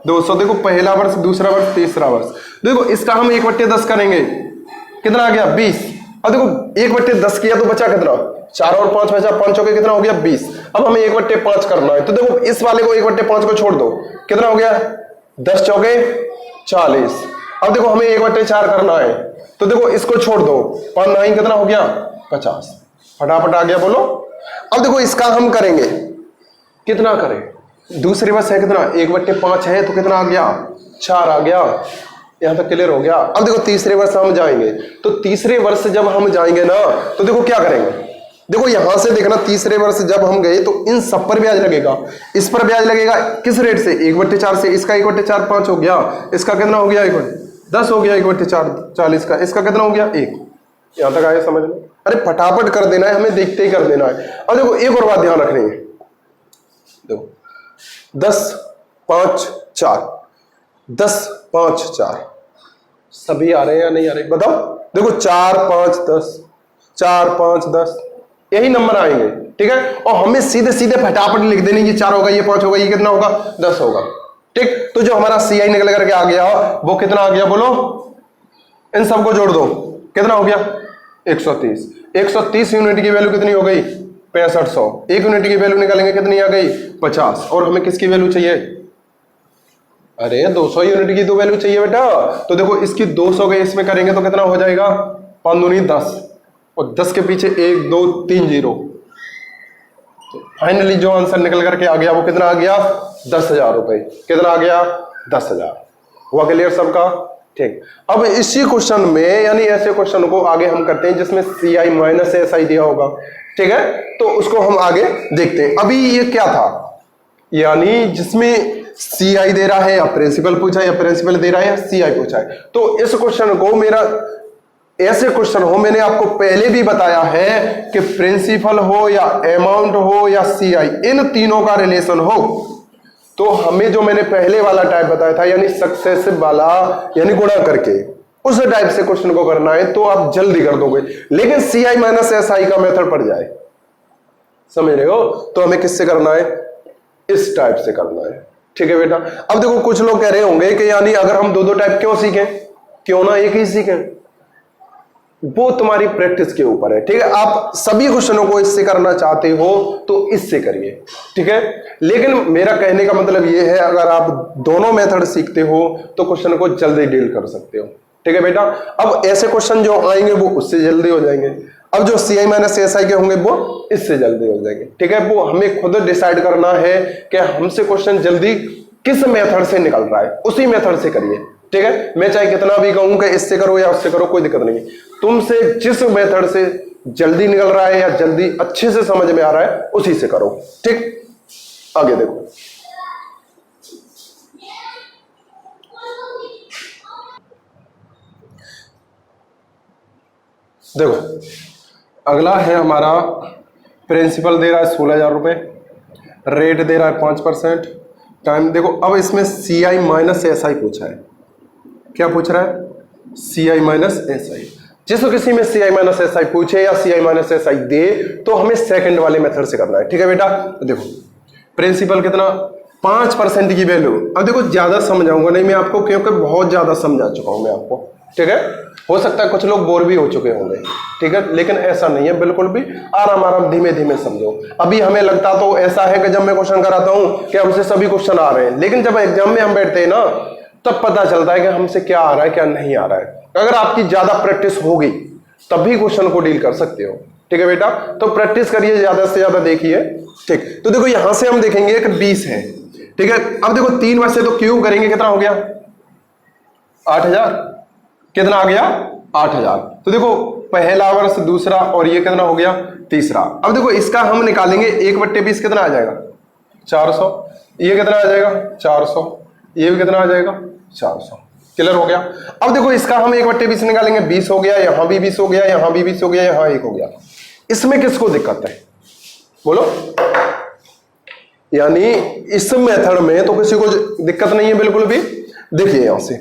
200। देखो पहला वर्ष, दूसरा वर्ष, तीसरा वर्ष। देखो इसका हम 1/10 करेंगे, कितना आ गया 20। अब देखो 1/10 किया तो बचा कितना 4 और 5 बचा, 5 चौके कितना हो गया 20। अब हमें 1/5 करना है, तो देखो इस वाले को 1/5 को छोड़ दो, कितना हो गया 10 चौके 40। अब देखो हमें 1/4 करना है, तो देखो इसको छोड़ दो, 5 9 कितना हो गया 50, फटाफट आ गया बोलो। अब देखो इसका हम करेंगे, कितना करें, दूसरे वर्ष है कितना 1/5 है, तो कितना आ गया 4 आ गया, यहां तक क्लियर हो गया। अब देखो तीसरे वर्ष हम जाएंगे, तो तीसरे वर्ष जब हम जाएंगे ना तो देखो क्या करेंगे, देखो यहां से देखना, तीसरे वर्ष जब हम गए तो इन सब पर ब्याज लगेगा, इस पर ब्याज लगेगा किस रेट से 1/4 से, इसका 1/4 5 हो गया, इसका कितना हो गया 10 हो गया, 1/4 40 का, इसका कितना हो गया 1। यहां तक आया समझ में? अरे फटाफट कर देना है, हमें देखते ही कर देना है। अब देखो एक और बात ध्यान रखनी है, देखो 10 5 4, 10 5 4 सभी आ रहे हैं या नहीं आ रहे बताओ। देखो 4 5 10, 4 5 10 यही नंबर आएंगे, ठीक है। और हमें सीधे सीधे फटाफट लिख देनी, ये 4 होगा, ये 5 होगा, ये कितना होगा 10 होगा, ठीक। तो जो हमारा CI निकल करके आ गया वो कितना आ गया बोलो, इन सबको जोड़ दो, कितना हो गया 130। 130 यूनिट की वैल्यू कितनी हो गई 6500। 1 यूनिट की वैल्यू निकालेंगे कितनी आ गई 50, और हमें किसकी वैल्यू चाहिए, अरे 200 यूनिट की तो वैल्यू चाहिए बेटा। तो देखो इसकी 200 गई, इसमें करेंगे तो कितना हो जाएगा 5 दूनी 10, और 10 के पीछे 1 2 3 0। फाइनली जो आंसर निकल करके आ गया वो कितना आ गया 10,000 रुपए, कितना आ गया 10,000। हुआ क्लियर सबका, ठीक। अब इसी क्वेश्चन में, यानी ऐसे क्वेश्चन को आगे हम करते हैं जिसमें CI माइनस SI दिया होगा, ठीक है, तो उसको हम आगे देखते हैं। अभी ये क्या था, यानी जिसमें CI दे रहा है या प्रिंसिपल पूछा है, या प्रिंसिपल दे रहा है या CI पूछा है। तो इस क्वेश्चन को मेरा ऐसे क्वेश्चन हो, मैंने आपको पहले भी बताया है कि प्रिंसिपल हो या अमाउंट हो या CI, इन तीनों का रिलेशन हो तो हमें जो मैंने पहले वाला टाइप बताया था, यानी सक्सेसिव वाला, यानी गुणा करके उस टाइप से क्वेश्चन को करना है तो आप जल्दी कर दोगे। लेकिन CI माइनस SI का मेथड पड़ जाए, समझ रहे हो, तो हमें किससे करना है, इस टाइप से करना है, ठीक है बेटा। अब देखो कुछ लोग कह रहे होंगे कि यानी अगर हम दो टाइप क्यों सीखें, क्यों ना एक ही सीखें, वो तुम्हारी प्रैक्टिस के ऊपर है, ठीक है। आप सभी क्वेश्चनों को इससे करना चाहते हो तो इससे करिए, ठीक है। लेकिन मेरा कहने का मतलब ये है, अगर आप दोनों मेथड सीखते हो तो क्वेश्चन को जल्दी डील कर सकते हो, ठीक है बेटा। अब ऐसे क्वेश्चन जो आएंगे वो उससे जल्दी हो जाएंगे, अब जो CI माइनस SI के होंगे वो इससे जल्दी हो जाएंगे, ठीक है। वो हमें खुद डिसाइड करना है कि हमसे क्वेश्चन जल्दी किस मेथड से निकल रहा है, उसी मेथड से करिए, ठीक है। मैं चाहे कितना भी कहूं कि इससे करो या उससे करो, कोई दिक्कत नहीं, तुमसे जिस मेथड से जल्दी निकल रहा है या जल्दी अच्छे से समझ में आ रहा है उसी से करो, ठीक। आगे देखो, अगला है हमारा प्रिंसिपल दे रहा है 16,000 रुपए, रेट दे रहा है 5%, टाइम देखो। अब इसमें CI माइनस SI पूछा है, क्या पूछ रहा है CI माइनस SI। जिस किसी में CI माइनस SI पूछे या CI माइनस SI दे तो हमें सेकंड वाले मेथड से करना है, ठीक है बेटा। देखो प्रिंसिपल कितना 5% की वैल्यू। अब देखो ज्यादा समझाऊंगा नहीं मैं आपको, क्योंकि बहुत ज्यादा समझा चुका हूं मैं आपको, ठीक है। हो सकता है कुछ लोग बोर भी हो चुके होंगे, ठीक है, लेकिन ऐसा नहीं है, बिल्कुल भी आराम आराम धीमे धीमे समझो। अभी हमें लगता तो ऐसा है कि जब मैं क्वेश्चन कराता हूं कि हमसे सभी क्वेश्चन आ रहे हैं, लेकिन जब एग्जाम में हम बैठते हैं ना तब पता चलता है कि हमसे क्या आ रहा है क्या नहीं आ रहा है। अगर आपकी ज्यादा प्रैक्टिस होगी तभी क्वेश्चन को डील कर सकते हो, ठीक है बेटा। तो प्रैक्टिस करिए, ज्यादा से ज्यादा देखिए, ठीक। तो देखो यहां से हम देखेंगे कि 20 है, ठीक है। अब देखो 3 वर्ष से तो क्यूब करेंगे, कितना हो गया 8,000, कितना आ गया 8,000। तो देखो पहला वर्ष, दूसरा, और ये कितना हो गया तीसरा। अब देखो इसका हम निकालेंगे 1/20 कितना आ जाएगा 400, ये कितना आ जाएगा 400, ये भी कितना आ जाएगा 400, क्लियर हो गया। अब देखो इसका हम 1/20 निकालेंगे, 20 हो गया, यहां भी 20 हो गया, यहां भी 20 हो गया, यहां 1 हो गया। इसमें किसको दिक्कत है बोलो, यानी इस मेथड में तो किसी को दिक्कत नहीं है बिल्कुल भी। देखिए यहां से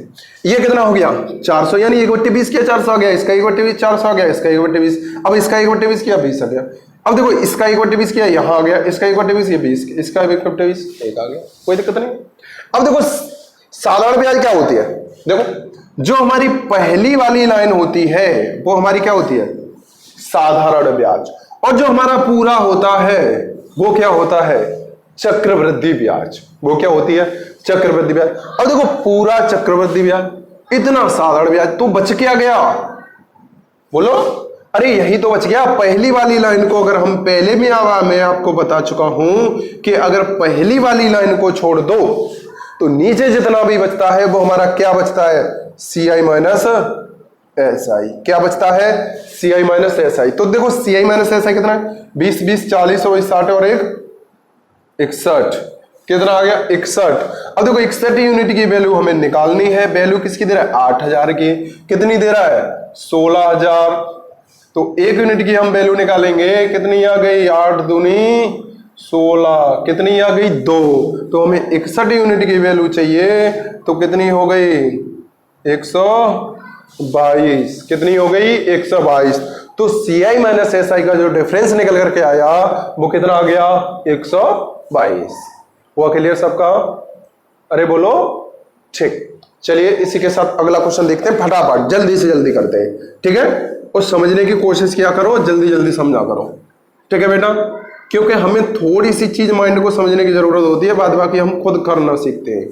ये कितना हो गया 400, यानी 1/20 किया 400 आ गया, इसका 1/20 400 आ गया, इसका 1/20, अब इसका 1/20 किया 20 आ गया। अब देखो इसका 1/20 किया, यहां आ गया, इसका 1/20 ये 20, इसका 1/20 1 आ गया, कोई दिक्कत नहीं। अब देखो साधारण ब्याज क्या होती है, देखो जो हमारी पहली वाली लाइन होती है वो हमारी क्या होती है साधारण ब्याज, और जो हमारा पूरा होता है वो क्या होता है चक्रवृद्धि ब्याज। वो क्या होती है चक्रवृद्धि ब्याज। अब देखो पूरा चक्रवृद्धि ब्याज, इतना साधारण ब्याज, तो बच क्या गया बोलो। अरे यही तो बच गया। पहली वाली लाइन को अगर हम पहले में आवा, मैं आपको बता चुका हूं कि अगर पहली वाली लाइन को छोड़ दो तो नीचे जितना भी बचता है वो हमारा क्या बचता है, सी आई माइनस एस आई। क्या बचता है, सी आई माइनस एस आई। तो देखो सी आई माइनस एस आई कितना है, 20 20 40 और 60 और 1 61, कितना आ गया 61। अब देखो 61 यूनिट की वैल्यू हमें निकालनी है। वैल्यू किसकी दे रहा है, 8000 की। कितनी दे रहा है, 16000। तो 1 यूनिट की हम वैल्यू निकालेंगे, कितनी आ गई, 8 दूनी 16, कितनी आ गई 2। तो हमें 61 यूनिट की वैल्यू चाहिए, तो कितनी हो गई 122। कितनी हो गई 122। तो सी आई माइनस एस आई का जो डिफरेंस निकल करके आया वो कितना आ गया 122। हुआ क्लियर सबका, अरे बोलो ठीक। चलिए इसी के साथ अगला क्वेश्चन देखते हैं, फटाफट जल्दी से जल्दी करते हैं, ठीक है। और समझने की कोशिश किया करो, जल्दी जल्दी समझा करो, ठीक है बेटा। क्योंकि हमें थोड़ी सी चीज माइंड को समझने की जरूरत होती है, बाद बाकी हम खुद करना सीखते हैं।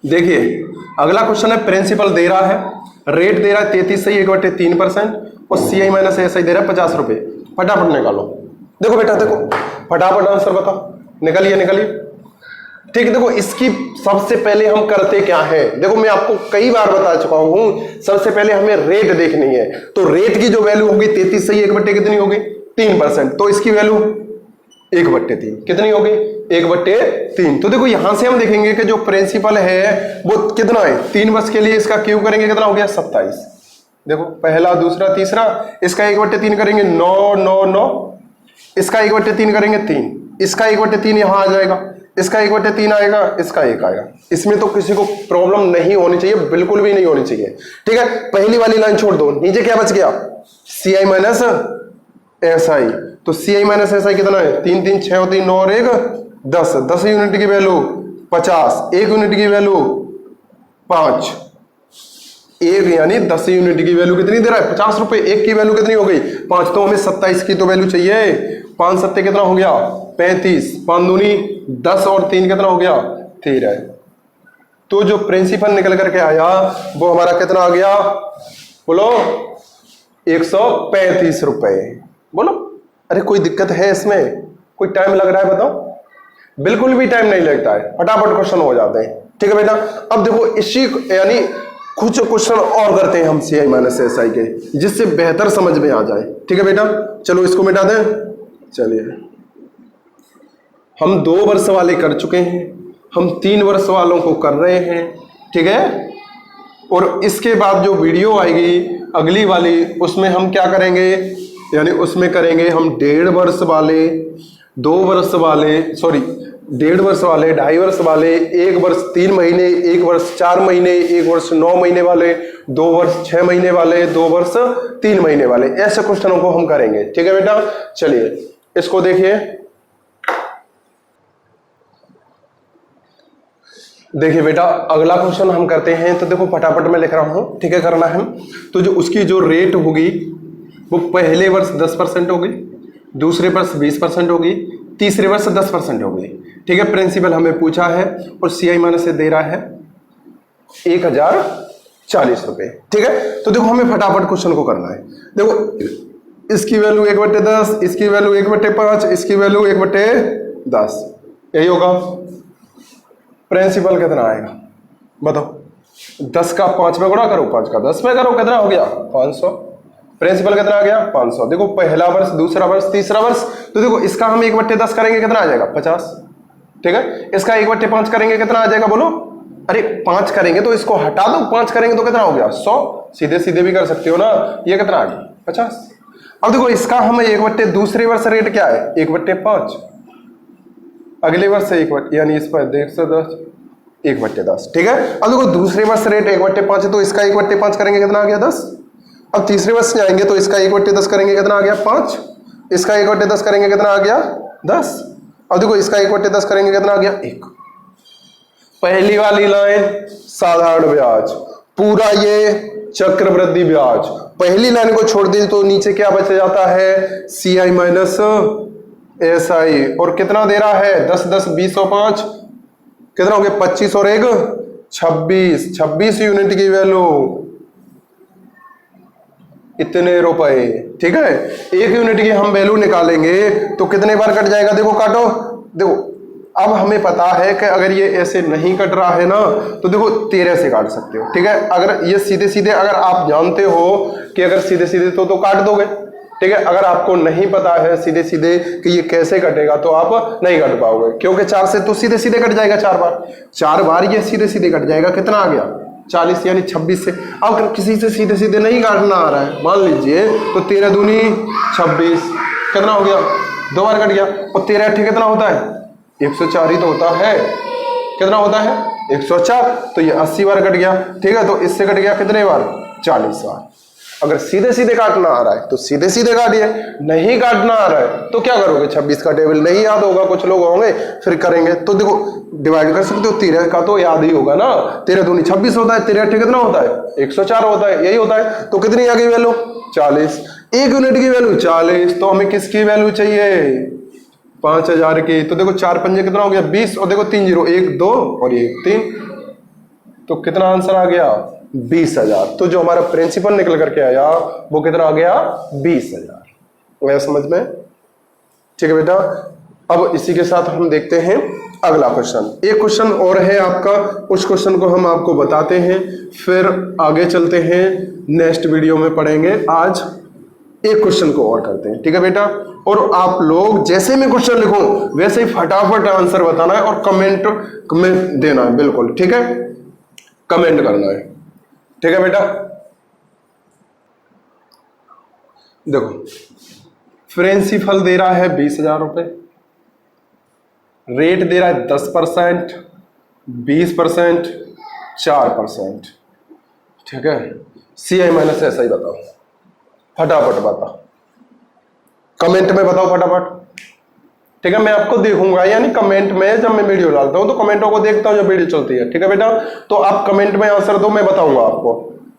देखिए अगला क्वेश्चन है, प्रिंसिपल दे रहा है, रेट दे रहा है 33/3% और सी आई माइनस एस आई दे रहा है 50 रुपए। फटाफट निकालो। देखो बेटा देखो, फटाफट आंसर बताओ, निकालिए निकालिए। ठीक है, देखो इसकी सबसे पहले हम करते क्या है, देखो मैं आपको कई बार बता चुका हूं, सबसे पहले हमें रेट देखनी है। तो रेट की जो वैल्यू होगी 33 सही 1/, कितनी होगी 3%। तो इसकी वैल्यू 1/3 कितनी होगी 1/3। तो देखो यहां से हम देखेंगे कि जो प्रिंसिपल है वो कितना है, 3 वर्ष के लिए इसका क्यूब करेंगे कितना हो गया 27। देखो पहला दूसरा तीसरा, इसका 1/3 करेंगे 9 9 9, इसका 1/3 करेंगे 3, इसका 1/3 यहां आ जाएगा, इसका 1/3 आएगा, इसका 1 आएगा। इसमें तो किसी को प्रॉब्लम नहीं होनी चाहिए, बिल्कुल भी नहीं होनी चाहिए, ठीक है। पहली वाली लाइन छोड़ दो, नीचे क्या बच गया सी आई माइनस एस आई। तो सी आई माइनस एस आई कितना है 3 3 6 3 9 और 1 10, 10 यूनिट की वैल्यू 50, 1 यूनिट की वैल्यू 5, 1 यानी 10 यूनिट की वैल्यू कितनी दे रहा है 50 रुपए। 1 की वैल्यू कितनी हो गई 5, तो हमें 27 की तो वैल्यू चाहिए। 5 7 कितना हो गया 35, 5 दूनी 10 और 3 कितना हो गया 13। तो जो प्रिंसिपल निकल करके आया वो हमारा कितना आ गया, बोलो 135 रुपए। बोलो अरे कोई दिक्कत है इसमें, कोई टाइम लग रहा है बताओ, बिल्कुल भी टाइम नहीं लगता है, फटाफट क्वेश्चन हो जाते हैं, ठीक है बेटा। अब देखो इसी यानी कुछ क्वेश्चन और करते हैं हम सी आई माइनस एस आई के, जिससे बेहतर समझ में आ जाए, ठीक है बेटा। चलो इसको मिटा दें। चलिए हम 2 वर्ष वाले कर चुके हैं, हम 3 वर्ष वालों को कर रहे हैं, ठीक है। और इसके बाद जो वीडियो आएगी अगली वाली, उसमें हम क्या करेंगे, यानी उसमें करेंगे हम 1.5 वर्ष वाले, 2 वर्ष वाले, सॉरी 1.5 वर्ष वाले, 2.5 वर्ष वाले, 1 वर्ष 3 महीने, 1 वर्ष 4 महीने, 1 वर्ष 9 महीने वाले, 2 वर्ष 6 महीने वाले, 2 वर्ष 3 महीने वाले, ऐसे क्वेश्चनों को हम करेंगे, ठीक है बेटा। चलिए इसको देखिए, देखिए बेटा अगला क्वेश्चन हम करते हैं। तो देखो फटाफट मैं लिख रहा हूं, ठीक है, करना है। तो जो उसकी जो रेट होगी वो पहले वर्ष 10% होगी, दूसरे वर्ष 20% होगी, तीसरे वर्ष 10% होगी, ठीक है। प्रिंसिपल हमें पूछा है और सी आई माइनस से दे रहा है 1040 रुपए, ठीक है। तो देखो हमें फटाफट क्वेश्चन को करना है। देखो इसकी वैल्यू 1/10, इसकी वैल्यू 1/5, इसकी वैल्यू 1/10, यही होगा। प्रिंसिपल कितना आएगा बताओ, 10 का 5 में गुणा करो, 5 का 10 में करो, कितना हो गया 500। प्रिंसिपल कितना आ गया 500। देखो पहला वर्ष, दूसरा वर्ष, तीसरा वर्ष, तो देखो इसका हम 1/10 करेंगे कितना आ जाएगा 50, ठीक है। इसका 1/5 करेंगे कितना आ जाएगा बोलो, अरे 5 करेंगे तो इसको हटा दो, 5 करेंगे तो कितना हो गया 100, सीधे सीधे भी कर सकते हो ना। ये कितना आ गया 50। अब देखो इसका हम 1/, दूसरे वर्ष रेट क्या है 1/5, अगले वर्ष से 1/, यानी इस पर 110, 1/10, ठीक है। अब देखो दूसरे वर्ष रेट 1/5 है, तो इसका 1/5 करेंगे कितना आ गया 10। अब तीसरे वर्ष में आएंगे तो इसका 1/10 करेंगे कितना आ गया 5, इसका 1/10 करेंगे कितना आ गया 10। अब देखो इसका 1/10 करेंगे कितना आ गया 1। पहली वाली लाइन साधारण ब्याज, पूरा ये चक्रवृद्धि ब्याज। पहली लाइन को छोड़ दी तो नीचे क्या बच जाता है सी आई माइनस एस आई। और कितना दे रहा है 10 10 20 और 5 कितना हो गया 25 और 1 26, 26 यूनिट की वैल्यू इतने रुपए। ठीक है, एक यूनिट की हम वैल्यू निकालेंगे तो कितने बार कट जाएगा, देखो काटो। देखो अब हमें पता है कि अगर ये ऐसे नहीं कट रहा है ना तो देखो 13 से काट सकते हो। ठीक है, अगर ये सीधे सीधे अगर आप जानते हो कि अगर सीधे सीधे तो काट दोगे। ठीक है, अगर आपको नहीं पता है सीधे सीधे कि ये कैसे कटेगा तो आप नहीं कट पाओगे, क्योंकि 4 से तो सीधे सीधे कट जाएगा, 4 बार ये सीधे सीधे कट जाएगा। कितना आ गया 40 यानी 26 से। अब किसी से सीधे सीधे नहीं काटना आ रहा है, मान लीजिए तो 13 दूनी 26, कितना हो गया, 2 बार कट गया। और 13 अट्ठे कितना होता है, 104 ही तो होता है। कितना होता है 104, तो ये 80 बार कट गया। ठीक है, तो इससे कट गया कितने बार, 40 बार। अगर सीधे सीधे काटना आ रहा है तो सीधे सीधे काटिए, नहीं काटना आ रहा है तो क्या करोगे, 26 का टेबल नहीं याद होगा, कुछ लोग होंगे फिर करेंगे तो देखो डिवाइड कर सकते हो, 13 का तो याद ही होगा ना, 13 दूनी 26 होता है, 13 अट्ठे कितना होता है 104 होता है, यही होता है। तो कितनी आ गई वैल्यू 40, एक यूनिट की वैल्यू 40। तो हमें किसकी वैल्यू चाहिए, 5000 की। तो देखो 4 पंजे कितना हो गया 20, और देखो 3 0, 1 2 और 1 3, तो कितना आंसर आ गया 20,000। तो जो हमारा प्रिंसिपल निकल करके आया वो कितना आ गया 20,000। आया समझ में, ठीक है बेटा। अब इसी के साथ हम देखते हैं अगला क्वेश्चन। एक क्वेश्चन और है आपका, उस क्वेश्चन को हम आपको बताते हैं, फिर आगे चलते हैं, नेक्स्ट वीडियो में पढ़ेंगे। आज एक क्वेश्चन को और करते हैं, ठीक है बेटा। और आप लोग जैसे मैं क्वेश्चन लिखूं वैसे ही फटाफट आंसर बताना है और कमेंट में देना है, बिल्कुल ठीक है, कमेंट करना है, ठीक है बेटा। देखो प्रिंसिपल दे रहा है 20,000 रुपए, रेट दे रहा है 10%, 20%, 4%, ठीक है। CI माइनस ऐसा ही बताओ, फटाफट बताओ, कमेंट में बताओ फटाफट, ठीक है। मैं आपको देखूंगा, यानी कमेंट में जब मैं वीडियो डालता हूं तो कमेंटों को देखता हूं जब वीडियो चलती है, ठीक है बेटा। तो आप कमेंट में आंसर दो, मैं बताऊंगा आपको,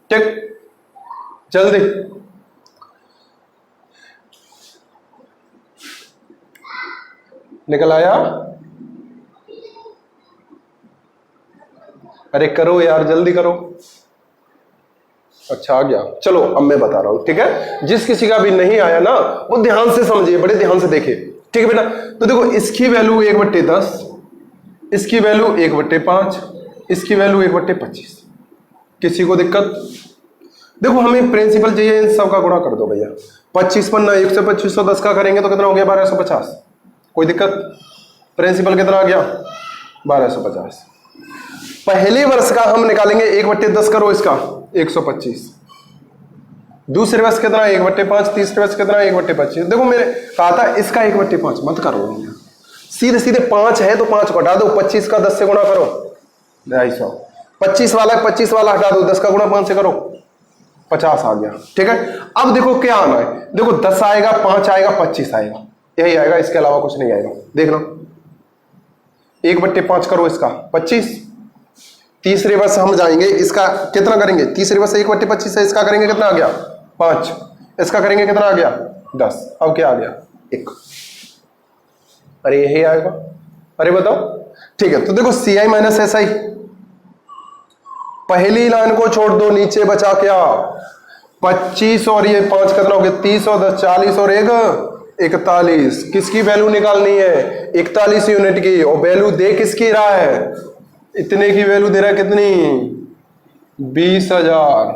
ठीक, जल्दी। निकल आया, अरे करो यार जल्दी करो। अच्छा आ गया, चलो अब मैं बता रहा हूं, ठीक है। जिस किसी का भी नहीं आया ना वो ध्यान से समझिए, बड़े ध्यान से देखिए, ठीक है बेटा। तो देखो इसकी वैल्यू 1/10, इसकी वैल्यू 1/5, इसकी वैल्यू 1/25। किसी को दिक्कत, देखो हमें प्रिंसिपल चाहिए, इन सब का गुणा कर दो भैया। 25 पन्ना 1 से 2510 का करेंगे तो कितना हो गया 1250। कोई दिक्कत, प्रिंसिपल कितना आ गया 1250। पहले वर्ष का हम निकालेंगे 1/10 करो इसका 125, दूसरे वर्ष कितना 1/5, तीसरे वर्ष कितना 1/25। देखो मैंने कहा था इसका 1/5 मत करो, सीधे सीधे 5 है तो 5 को हटा दो, 25 का 10 से गुणा करो 250, 25 वाला हटा दो, 10 का गुणा 5 से करो 50 आ गया, ठीक है। अब देखो क्या आना है, देखो 10 आएगा, 5 आएगा, 25 आएगा, यही आएगा, इसके अलावा कुछ नहीं आएगा। देखना 1/5 करो इसका 25, तीसरे वर्ष हम जाएंगे, इसका कितना करेंगे, तीसरे वर्ष 1/25 है, इसका करेंगे कितना आ गया 5, इसका करेंगे कितना आ गया 10, अब क्या आ गया 1, अरे यही आएगा, अरे बताओ, ठीक है। तो देखो CI माइनस SI, पहली लाइन को छोड़ दो, नीचे बचा क्या 25 और ये 5 कितना हो गया 30 और 10 40 और 1 41। किसकी वैल्यू निकालनी है 41 यूनिट की, और वैल्यू दे किसकी रहा है, इतने की वैल्यू दे रहा है कितनी 20,000,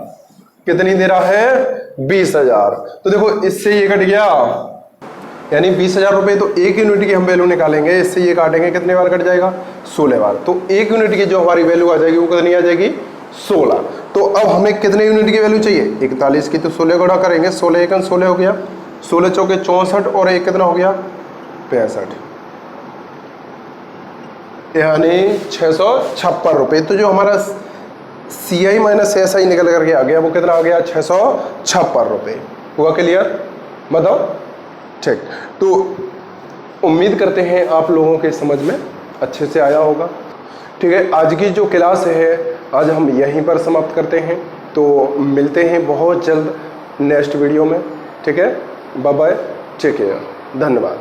कितनी दे रहा है 20,000। तो देखो इससे ये कट गया, यानी 20,000 रुपए, तो एक यूनिट की हम वैल्यू निकालेंगे, इससे ये काटेंगे कितने बार कट जाएगा 16 बार। तो एक यूनिट की जो हमारी वैल्यू आ जाएगी वो कितनी आ जाएगी 16। तो अब हमें कितने यूनिट की वैल्यू चाहिए 41 की, तो 16 गुणा करेंगे, 16 1 16 हो गया, 16 चौके 64 और 1 कितना हो गया 65, यानी 656 रुपए। तो जो हमारा CI माइनस SI निकल करके आ गया वो कितना आ गया 656 रुपए। हुआ क्लियर, बताओ, ठीक। तो उम्मीद करते हैं आप लोगों के समझ में अच्छे से आया होगा, ठीक है। आज की जो क्लास है आज हम यहीं पर समाप्त करते हैं, तो मिलते हैं बहुत जल्द नेक्स्ट वीडियो में, ठीक है। बाय बाय, टेक केयर, धन्यवाद।